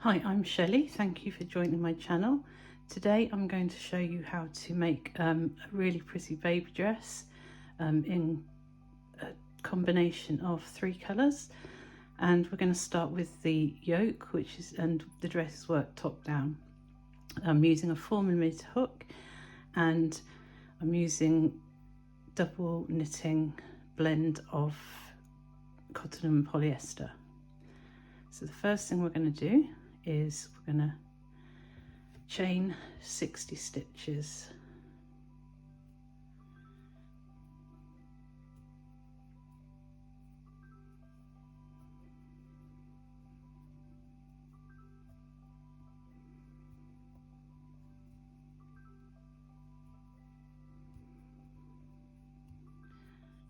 Hi, I'm Shelley. Thank you for joining my channel. Today I'm going to show you how to make a really pretty baby dress in a combination of 3 colours, and we're going to start with the yoke, and the dress is worked top down. I'm using a 4mm hook and I'm using double knitting blend of cotton and polyester. So the first thing we're going to do is we're going to chain 60 stitches.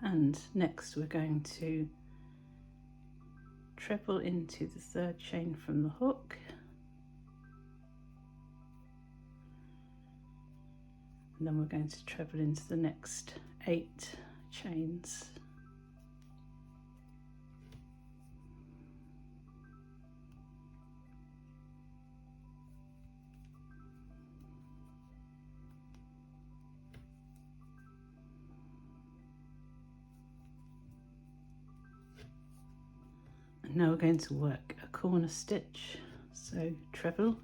And next we're going to treble into the 3rd chain from the hook, and then we're going to treble into the next 8 chains. And now we're going to work a corner stitch, so treble,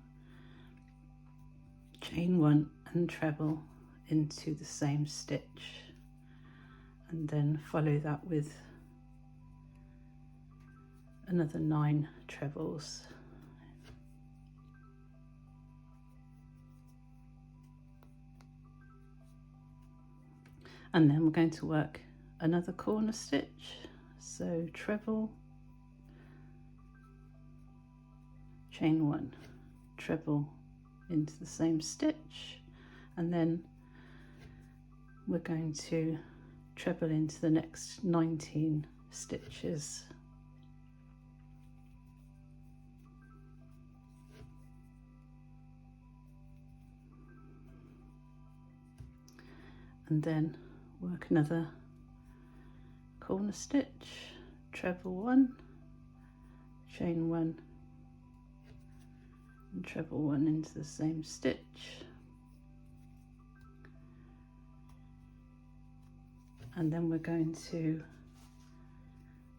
chain 1 and treble into the same stitch, and then follow that with another 9 trebles. And then we're going to work another corner stitch, so treble, chain 1, treble into the same stitch, and then we're going to treble into the next 19 stitches. And then work another corner stitch, treble 1, chain 1 and treble 1 into the same stitch, and then we're going to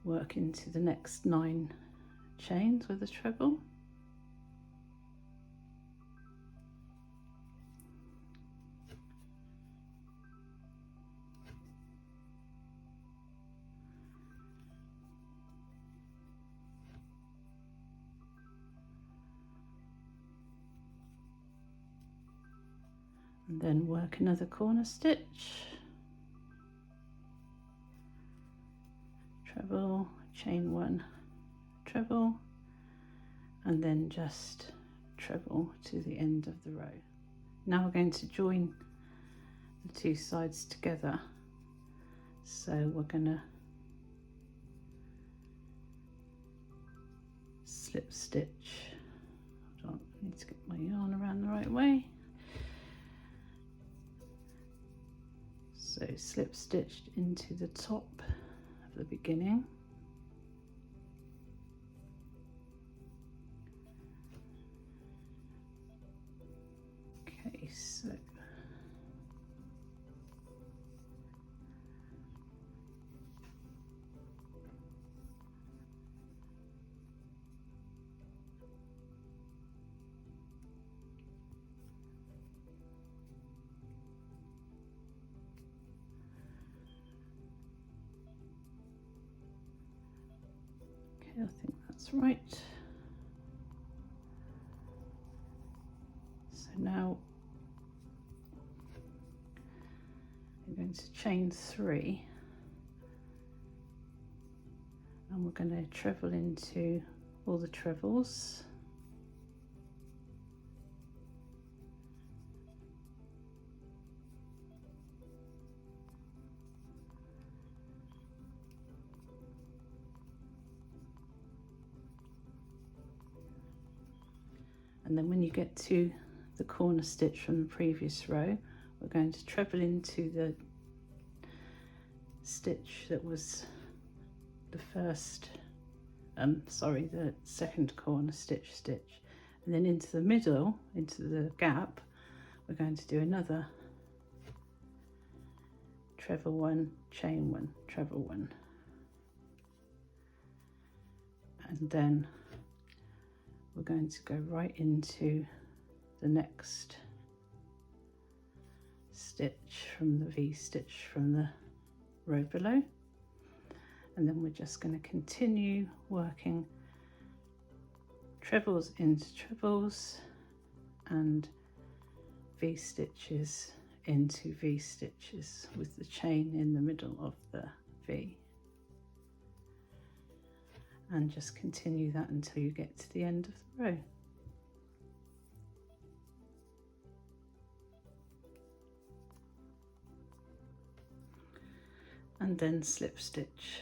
work into the next 9 chains with a treble. And then work another corner stitch, treble, chain 1, treble, and then just treble to the end of the row. Now we're going to join the 2 sides together, so we're going to slip stitch. Hold on, I need to get my yarn around the right way. So slip stitched into the top of the beginning, okay, so I think that's right. So now I'm going to chain 3, and we're going to treble into all the trebles. And then when you get to the corner stitch from the previous row, we're going to treble into the stitch that was the 2nd corner stitch, And then into the middle, into the gap, we're going to do another treble 1, chain 1, treble 1. And then we're going to go right into the next stitch from the V-stitch from the row below. And then we're just going to continue working trebles into trebles and V-stitches into V-stitches with the chain in the middle of the V. And just continue that until you get to the end of the row. And then slip stitch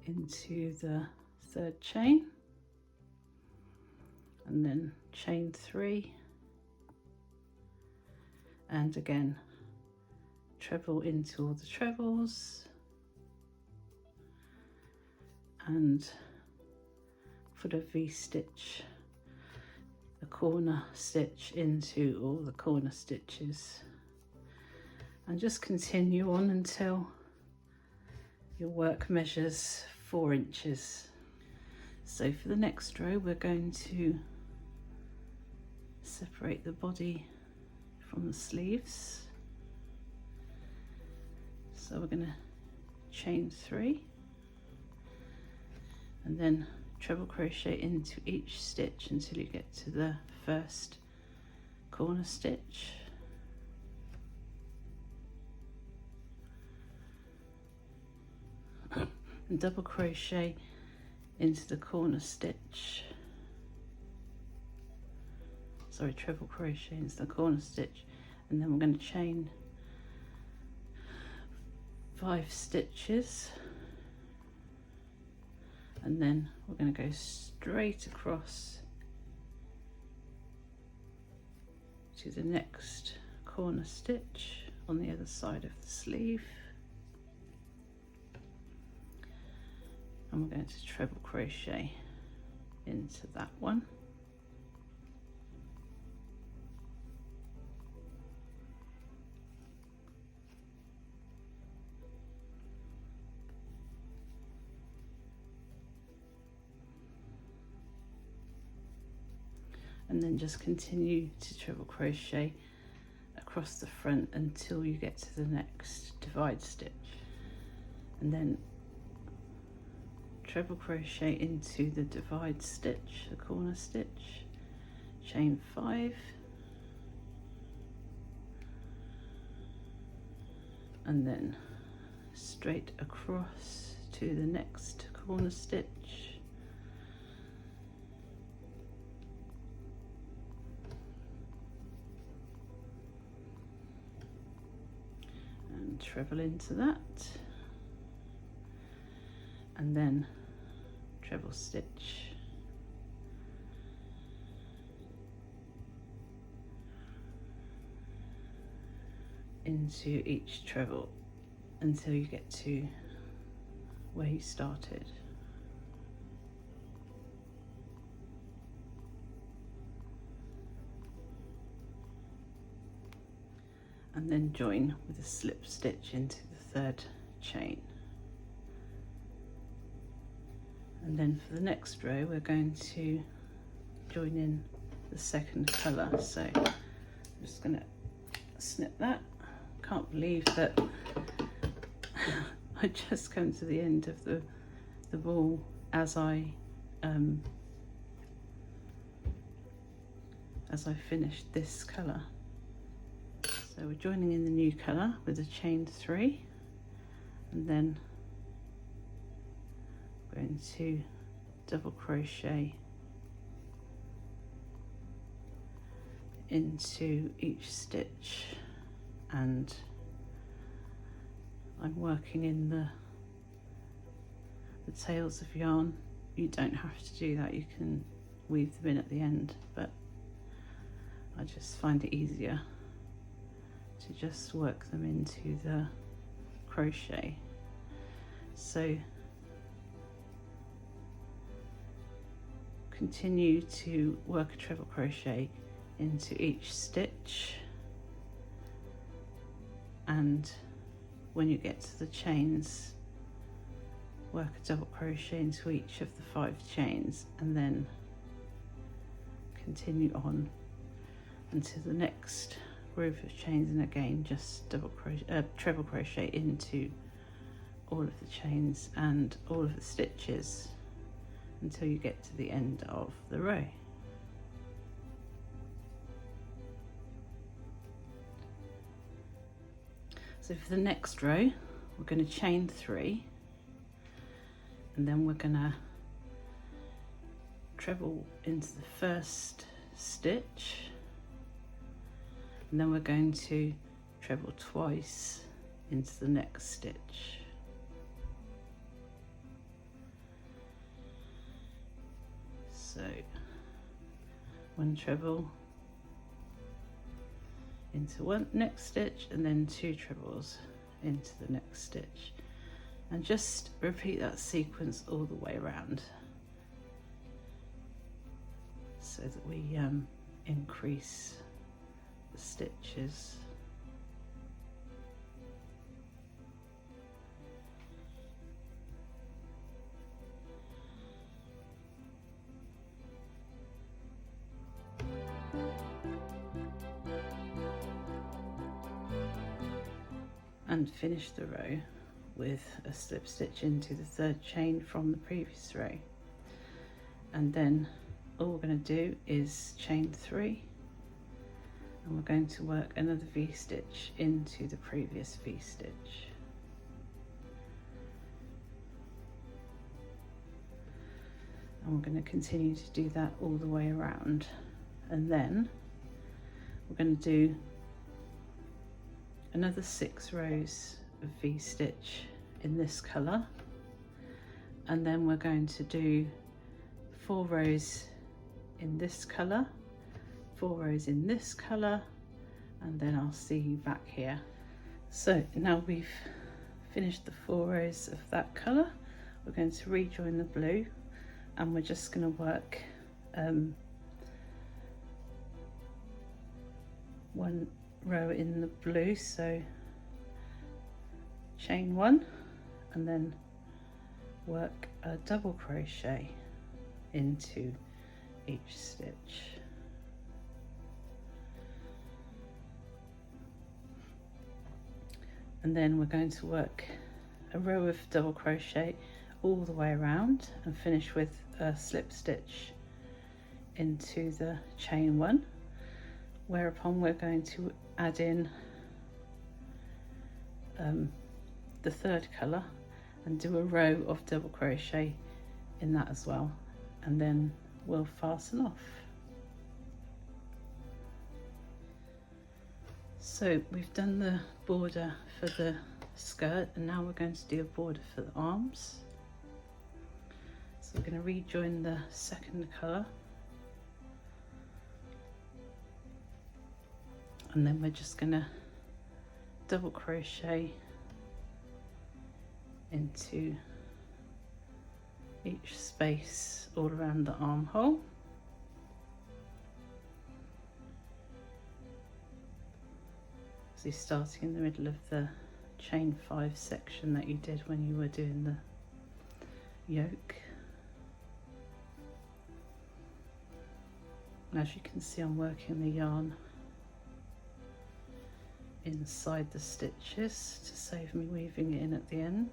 into the third chain, and then chain 3, and again treble into all the trebles, and put a V-stitch, a corner stitch into all the corner stitches, and just continue on until your work measures 4 inches. So for the next row, we're going to separate the body from the sleeves. So we're going to chain 3 and then treble crochet into each stitch until you get to the first corner stitch. And double crochet into the corner stitch, sorry, treble crochet into the corner stitch, and then we're going to chain 5 stitches, and then we're going to go straight across to the next corner stitch on the other side of the sleeve. And we're going to treble crochet into that one. And then just continue to treble crochet across the front until you get to the next divide stitch. And then treble crochet into the divide stitch, the corner stitch, chain 5, and then straight across to the next corner stitch, and treble into that, and then treble stitch into each treble until you get to where you started. And then join with a slip stitch into the third chain. And then for the next row, we're going to join in the second colour. So I'm just going to snip that. Can't believe that I just come to the end of the ball as I finished this colour. So we're joining in the new colour with a chain 3, and then going to double crochet into each stitch, and I'm working in the tails of yarn. You don't have to do that, you can weave them in at the end, but I just find it easier to just work them into the crochet. So continue to work a treble crochet into each stitch, and when you get to the chains, work a double crochet into each of the 5 chains, and then continue on until the next group of chains, and again just treble crochet into all of the chains and all of the stitches until you get to the end of the row. So for the next row, we're going to chain 3, and then we're going to treble into the first stitch, and then we're going to treble twice into the next stitch. So 1 treble into one next stitch, and then 2 trebles into the next stitch, and just repeat that sequence all the way around so that we increase the stitches. And finish the row with a slip stitch into the 3rd chain from the previous row, and then all we're going to do is chain 3, and we're going to work another V-stitch into the previous V-stitch. And we're going to continue to do that all the way around, and then we're going to do another 6 rows of V-stitch in this colour, and then we're going to do 4 rows in this colour, 4 rows in this colour, and then I'll see you back here. So now we've finished the 4 rows of that colour, we're going to rejoin the blue, and we're just going to work 1 row in the blue, so chain 1 and then work a double crochet into each stitch. And then we're going to work a row of double crochet all the way around and finish with a slip stitch into the chain 1, whereupon we're going to add in the 3rd colour and do a row of double crochet in that as well, and then we'll fasten off. So we've done the border for the skirt, and now we're going to do a border for the arms. So we're going to rejoin the 2nd colour, and then we're just going to double crochet into each space all around the armhole. So you're starting in the middle of the chain 5 section that you did when you were doing the yoke. And as you can see, I'm working the yarn inside the stitches to save me weaving it in at the end.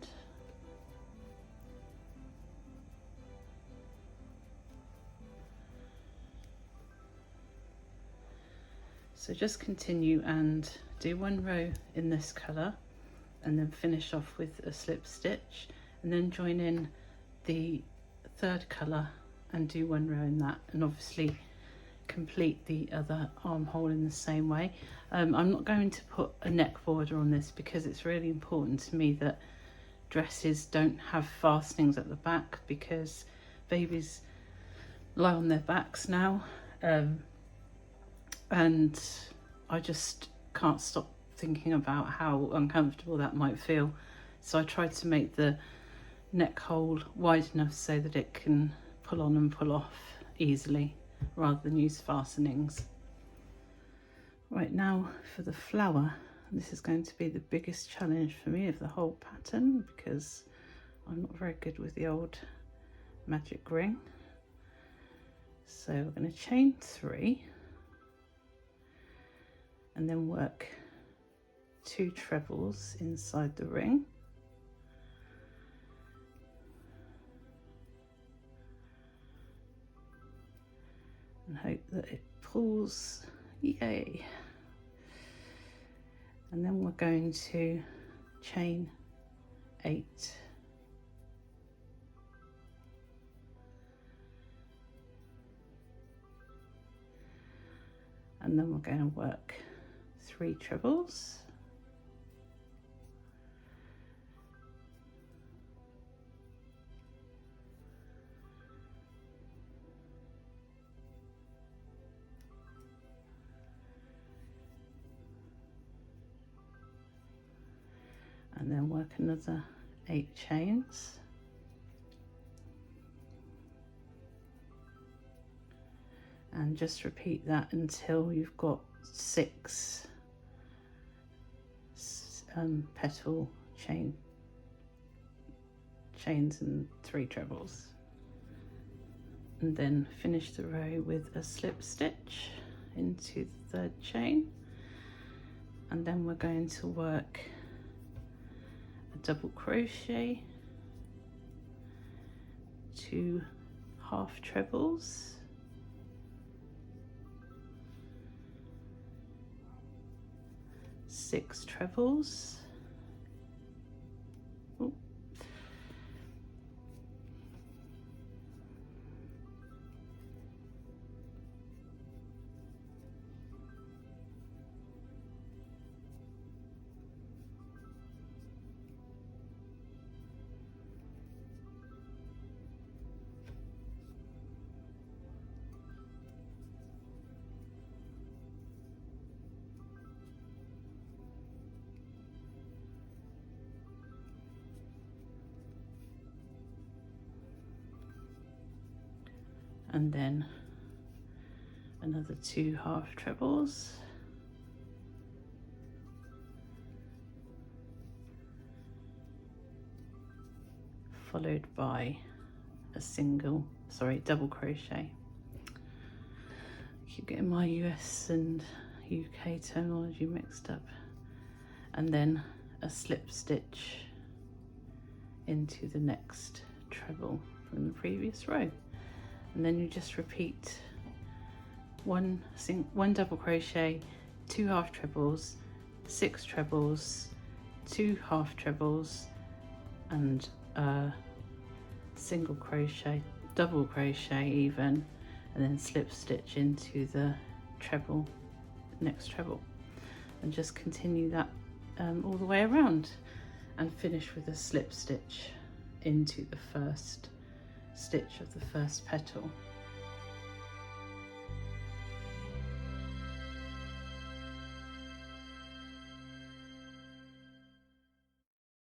So just continue and do 1 row in this colour, and then finish off with a slip stitch, and then join in the 3rd colour and do 1 row in that, and obviously complete the other armhole in the same way. I'm not going to put a neck border on this because it's really important to me that dresses don't have fastenings at the back, because babies lie on their backs now, and I just can't stop thinking about how uncomfortable that might feel. So I tried to make the neck hole wide enough so that it can pull on and pull off easily rather than use fastenings. Right, now for the flower. This is going to be the biggest challenge for me of the whole pattern because I'm not very good with the old magic ring. So we're going to chain 3 and then work 2 trebles inside the ring. And hope that it pulls. Yay! And then we're going to chain 8. And then we're going to work 3 trebles. And then work another 8 chains. And just repeat that until you've got 6 petal chains and 3 trebles. And then finish the row with a slip stitch into the 3rd chain. And then we're going to work a double crochet, 2 half trebles, 6 trebles, and then another 2 half trebles, followed by a double crochet. Keep getting my US and UK terminology mixed up. And then a slip stitch into the next treble from the previous row. And then you just repeat one double crochet, 2 half trebles, 6 trebles, 2 half trebles, and a single crochet, double crochet even, and then slip stitch into the treble, next treble, and just continue that all the way around and finish with a slip stitch into the first stitch of the first petal.